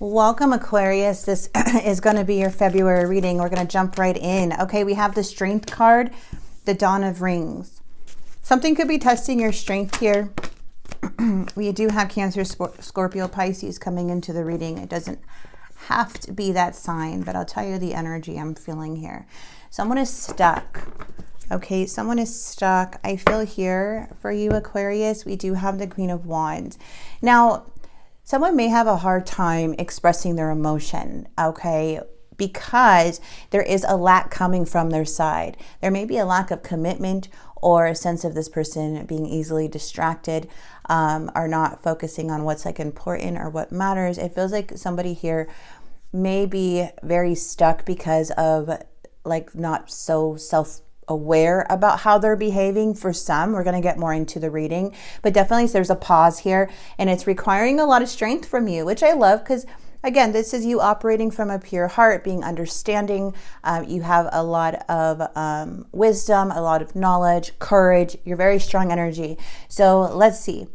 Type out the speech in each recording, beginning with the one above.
Welcome, Aquarius. This is going to be your February reading. We're going to jump right in. Okay, we have the Strength card, the Dawn of Rings. Something could be testing your strength here. We do have Cancer, Scorpio, Pisces coming into the reading. It doesn't have to be that sign, but I'll tell you the energy I'm feeling here. Someone is stuck. Okay, someone is stuck. I feel here for you, Aquarius. We do have the Queen of Wands. Now, someone may have a hard time expressing their emotion, okay, because there is a lack coming from their side. There may be a lack of commitment or a sense of this person being easily distracted, or not focusing on what's like important or what matters. It feels like somebody here may be very stuck because of like not so self-aware about how they're behaving. For some, we're going to get more into the reading, but definitely there's a pause here and it's requiring a lot of strength from you, which I love because again, this is you operating from a pure heart, being understanding. You have a lot of wisdom, a lot of knowledge, courage. You're very strong energy. So let's see.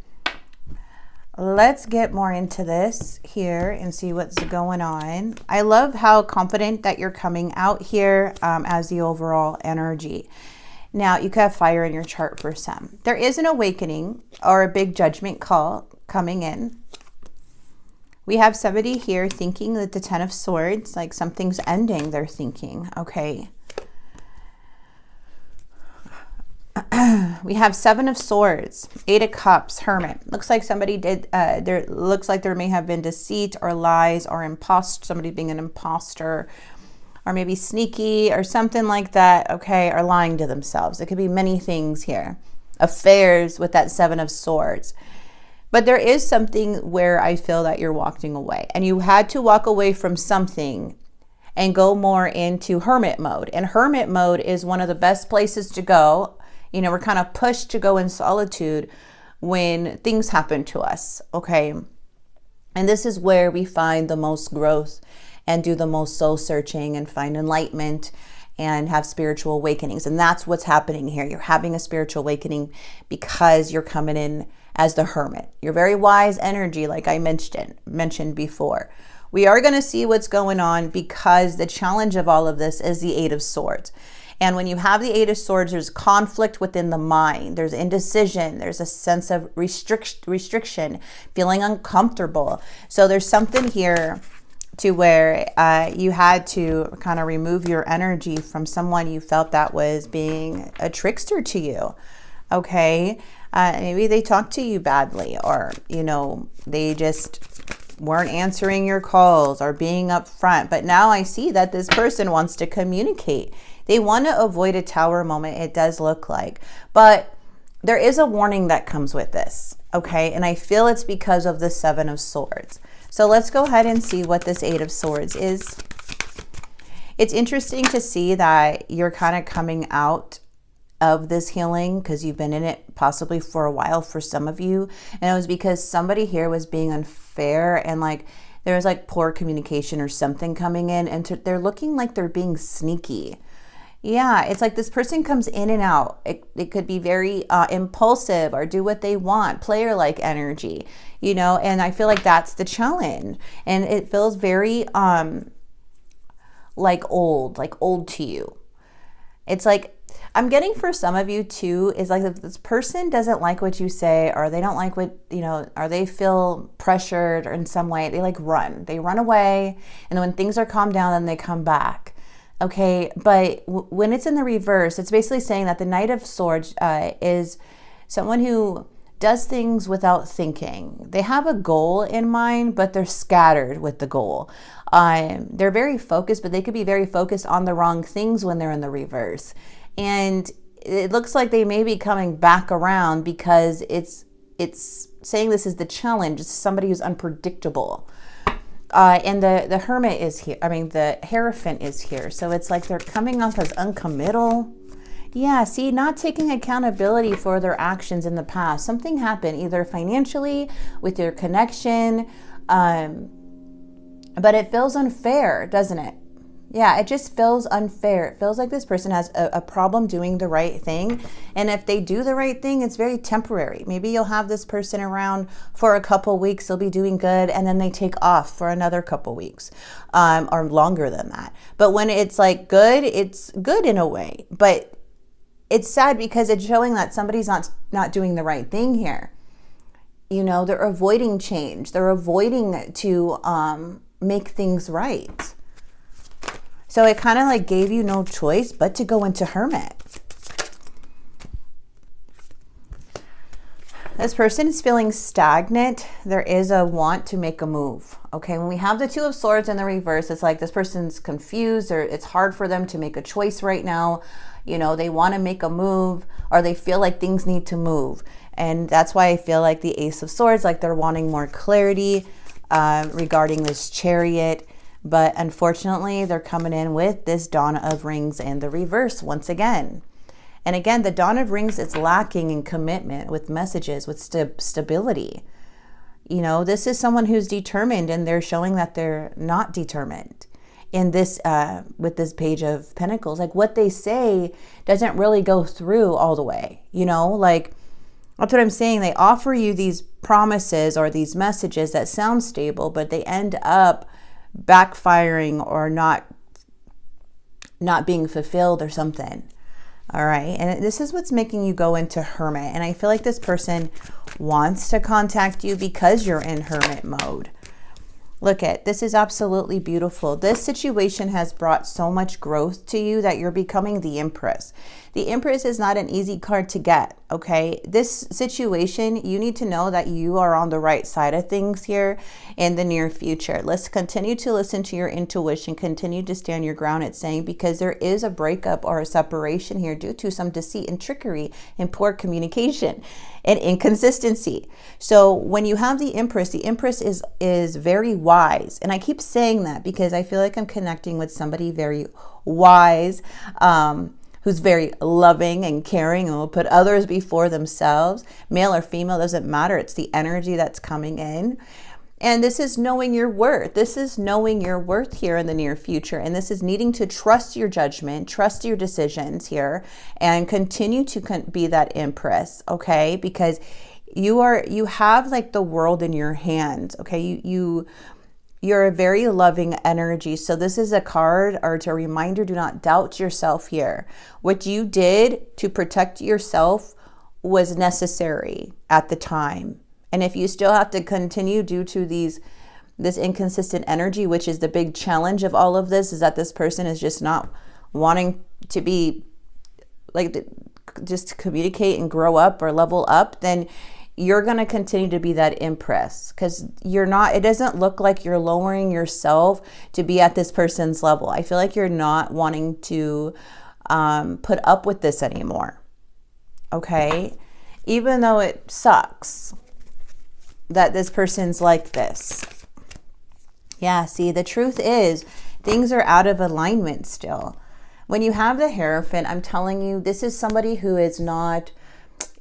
Let's get more into this here and see what's going on. I love how confident that you're coming out here as the overall energy. Now, you could have fire in your chart for some. There is an awakening or a big judgment call coming in. We have somebody here thinking that the Ten of Swords, like something's ending, they're thinking, okay. We have Seven of Swords, Eight of Cups, Hermit. Looks like somebody did, looks like there may have been deceit or lies or somebody being an imposter or maybe sneaky or something like that, okay, or lying to themselves. It could be many things here. Affairs with that Seven of Swords. But there is something where I feel that you're walking away and you had to walk away from something and go more into hermit mode. And hermit mode is one of the best places to go. You know, we're kind of pushed to go in solitude when things happen to us, okay? And this is where we find the most growth and do the most soul searching and find enlightenment and have spiritual awakenings. And that's what's happening here. You're having a spiritual awakening because you're coming in as the hermit. You're very wise energy, like I mentioned before. We are going to see what's going on because the challenge of all of this is the Eight of Swords. And when you have the Eight of Swords, there's conflict within the mind. There's indecision. There's a sense of restriction, feeling uncomfortable. So there's something here to where you had to kind of remove your energy from someone you felt that was being a trickster to you. Okay. Maybe they talked to you badly, or, you know, they just weren't answering your calls or being upfront. But now I see that this person wants to communicate. They want to avoid a tower moment, it does look like. But there is a warning that comes with this, okay? And I feel it's because of the Seven of Swords. So let's go ahead and see what this Eight of Swords is. It's interesting to see that you're kind of coming out of this healing because you've been in it possibly for a while for some of you. And it was because somebody here was being unfair and like there was like poor communication or something coming in and they're looking like they're being sneaky. Yeah, it's like this person comes in and out. It could be very impulsive or do what they want, player-like energy, you know, and I feel like that's the challenge. And it feels very like old to you. It's like, I'm getting for some of you too, is like if this person doesn't like what you say or they don't like what, you know, or they feel pressured or in some way, they like they run away. And then when things are calmed down, then they come back. Okay, but when it's in the reverse, it's basically saying that the Knight of Swords is someone who does things without thinking. They have a goal in mind, but they're scattered with the goal. They're very focused, but they could be very focused on the wrong things when they're in the reverse. And it looks like they may be coming back around because it's saying this is the challenge. It's somebody who's unpredictable. And the Hermit is here. I mean, the Hierophant is here. So it's like they're coming off as uncommittal. Yeah, see, not taking accountability for their actions in the past. Something happened either financially with your connection. But it feels unfair, doesn't it? Yeah, it just feels unfair. It feels like this person has a problem doing the right thing. And if they do the right thing, it's very temporary. Maybe you'll have this person around for a couple weeks, they'll be doing good, and then they take off for another couple weeks, or longer than that. But when it's like good, it's good in a way. But it's sad because it's showing that somebody's not doing the right thing here. You know, they're avoiding change. They're avoiding to make things right. So it kind of like gave you no choice but to go into Hermit. This person is feeling stagnant. There is a want to make a move. Okay, when we have the Two of Swords in the reverse, it's like this person's confused, or it's hard for them to make a choice right now. You know, they want to make a move, or they feel like things need to move. And that's why I feel like the Ace of Swords, like they're wanting more clarity regarding this Chariot. But unfortunately, they're coming in with this Dawn of Rings in the reverse once again. And again, the Dawn of Rings is lacking in commitment, with messages, with stability. You know, this is someone who's determined, and they're showing that they're not determined in this, with this Page of Pentacles. Like what they say doesn't really go through all the way, you know, like that's what I'm saying. They offer you these promises or these messages that sound stable, but they end up backfiring or not being fulfilled or something. All right, and this is what's making you go into Hermit. And I feel like this person wants to contact you because you're in Hermit mode. Look at this, is absolutely beautiful. This situation has brought so much growth to you that you're becoming the Empress. The Empress is not an easy card to get, okay? This situation, you need to know that you are on the right side of things here in the near future. Let's continue to listen to your intuition, continue to stand your ground, it's saying, because there is a breakup or a separation here due to some deceit and trickery and poor communication and inconsistency. So when you have the Empress is very wise. And I keep saying that because I feel like I'm connecting with somebody very wise, who's very loving and caring and will put others before themselves. Male or female, doesn't matter. It's the energy that's coming in. And this is knowing your worth. This is knowing your worth here in the near future. And this is needing to trust your judgment, trust your decisions here, and continue to be that Empress, okay? Because you have like the world in your hands, okay? You're a very loving energy. So this is a card or a reminder, do not doubt yourself here. What you did to protect yourself was necessary at the time. And if you still have to continue due to this inconsistent energy, which is the big challenge of all of this, is that this person is just not wanting to be like, just communicate and grow up or level up, then you're going to continue to be that Empress, because it doesn't look like you're lowering yourself to be at this person's level. I feel like you're not wanting to put up with this anymore. Okay. Even though it sucks that this person's like this. Yeah. See, the truth is things are out of alignment still. When you have the Hierophant, I'm telling you, this is somebody who is not,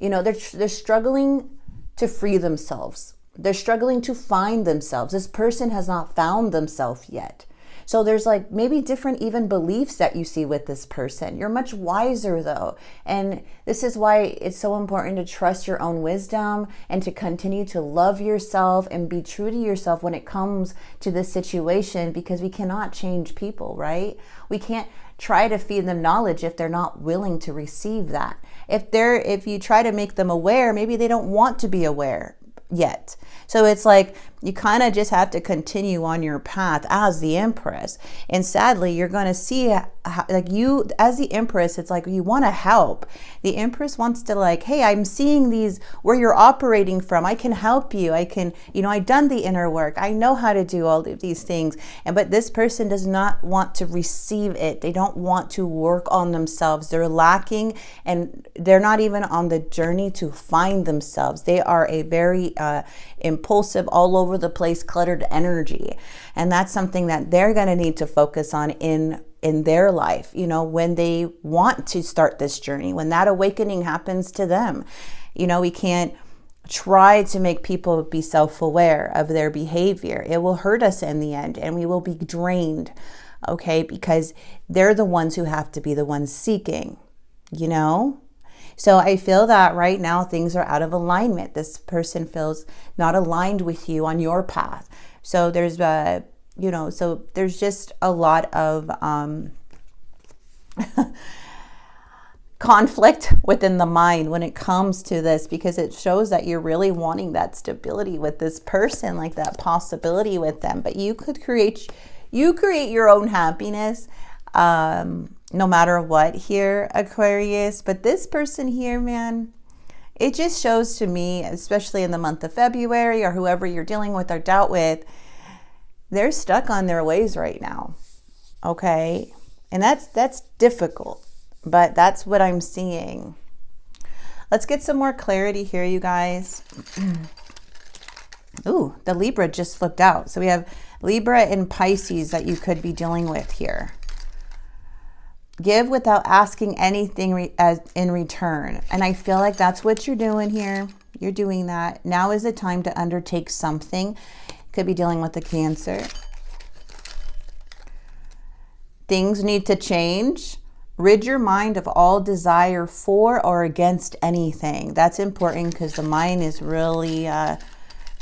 you know, they're struggling to free themselves. They're struggling to find themselves. This person has not found themselves yet. So there's like maybe different even beliefs that you see with this person. You're much wiser though. And this is why it's so important to trust your own wisdom and to continue to love yourself and be true to yourself when it comes to this situation, because we cannot change people, right? We can't try to feed them knowledge if they're not willing to receive that. If you try to make them aware, maybe they don't want to be aware yet. So it's like you kind of just have to continue on your path as the Empress. And sadly, you're going to see how, like you as the Empress, it's like you want to help. The Empress wants to like, hey, I'm seeing these where you're operating from. I can help you. I can, you know, I've done the inner work. I know how to do all of these things. But this person does not want to receive it. They don't want to work on themselves. They're lacking, and they're not even on the journey to find themselves. They are a very impulsive, all over the place, cluttered energy. And that's something that they're going to need to focus on in their life, you know, when they want to start this journey, when that awakening happens to them. You know, we can't try to make people be self-aware of their behavior. It will hurt us in the end, and we will be drained. okay? Because they're the ones who have to be the ones seeking, you know? So I feel that right now things are out of alignment. This person feels not aligned with you on your path. So there's you know, so there's just a lot of conflict within the mind when it comes to this, because it shows that you're really wanting that stability with this person, like that possibility with them. But you create your own happiness, no matter what here, Aquarius. But this person here, man, it just shows to me, especially in the month of February, or whoever you're dealing with or dealt with, they're stuck on their ways right now. Okay. And that's difficult, but that's what I'm seeing. Let's get some more clarity here, you guys. Ooh, the Libra just flipped out. So we have Libra and Pisces that you could be dealing with here. Give without asking anything in return. And I feel like that's what you're doing here. You're doing that. Now is the time to undertake something. Could be dealing with a Cancer. Things need to change. Rid your mind of all desire for or against anything. That's important because the mind is really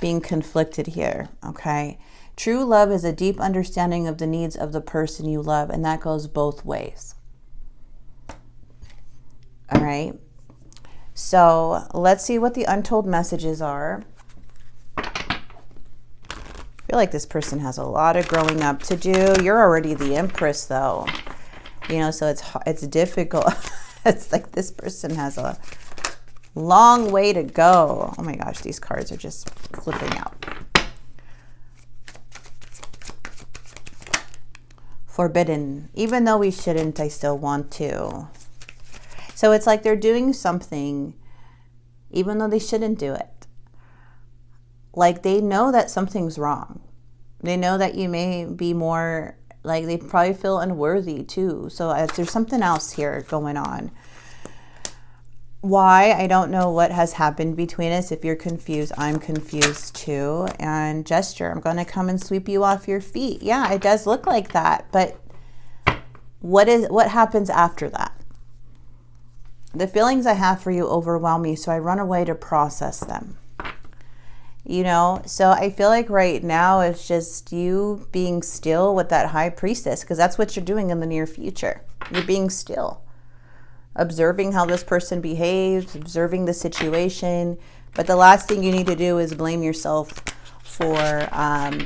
being conflicted here, okay? True love is a deep understanding of the needs of the person you love, and that goes both ways. All right. So let's see what the untold messages are. I feel like this person has a lot of growing up to do. You're already the Empress, though. You know, so it's difficult. It's like this person has a long way to go. Oh my gosh, these cards are just flipping out. Forbidden. Even though we shouldn't, I still want to. So it's like they're doing something even though they shouldn't do it. Like they know that something's wrong. They know that you may be more, like they probably feel unworthy too. So there's something else here going on. Why? I don't know what has happened between us. If you're confused, I'm confused too. And gesture, I'm going to come and sweep you off your feet. Yeah, it does look like that. But what happens after that? The feelings I have for you overwhelm me, so I run away to process them. You know, so I feel like right now it's just you being still with that High Priestess, because that's what you're doing in the near future. You're being still, observing how this person behaves, observing the situation. But the last thing you need to do is blame yourself for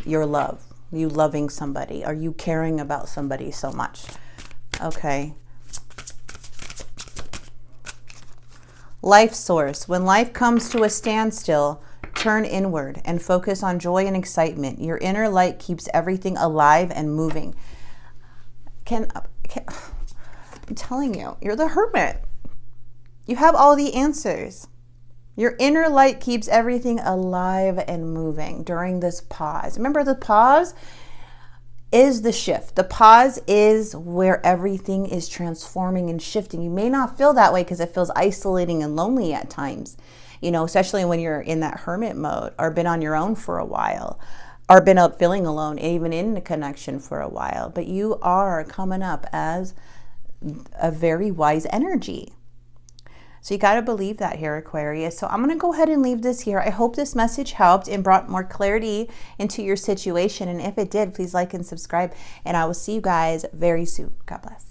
your love, you loving somebody, or you caring about somebody so much. Okay. Life source. When life comes to a standstill, turn inward and focus on joy and excitement. Your inner light keeps everything alive and moving. I'm telling you, you're the Hermit. You have all the answers. Your inner light keeps everything alive and moving during this pause. Remember, the pause is the shift. The pause is where everything is transforming and shifting. You may not feel that way because it feels isolating and lonely at times, you know, especially when you're in that hermit mode or been on your own for a while or been up feeling alone, even in a connection for a while. But you are coming up as a very wise energy. So you got to believe that here, Aquarius. So I'm going to go ahead and leave this here. I hope this message helped and brought more clarity into your situation. And if it did, please like and subscribe. And I will see you guys very soon. God bless.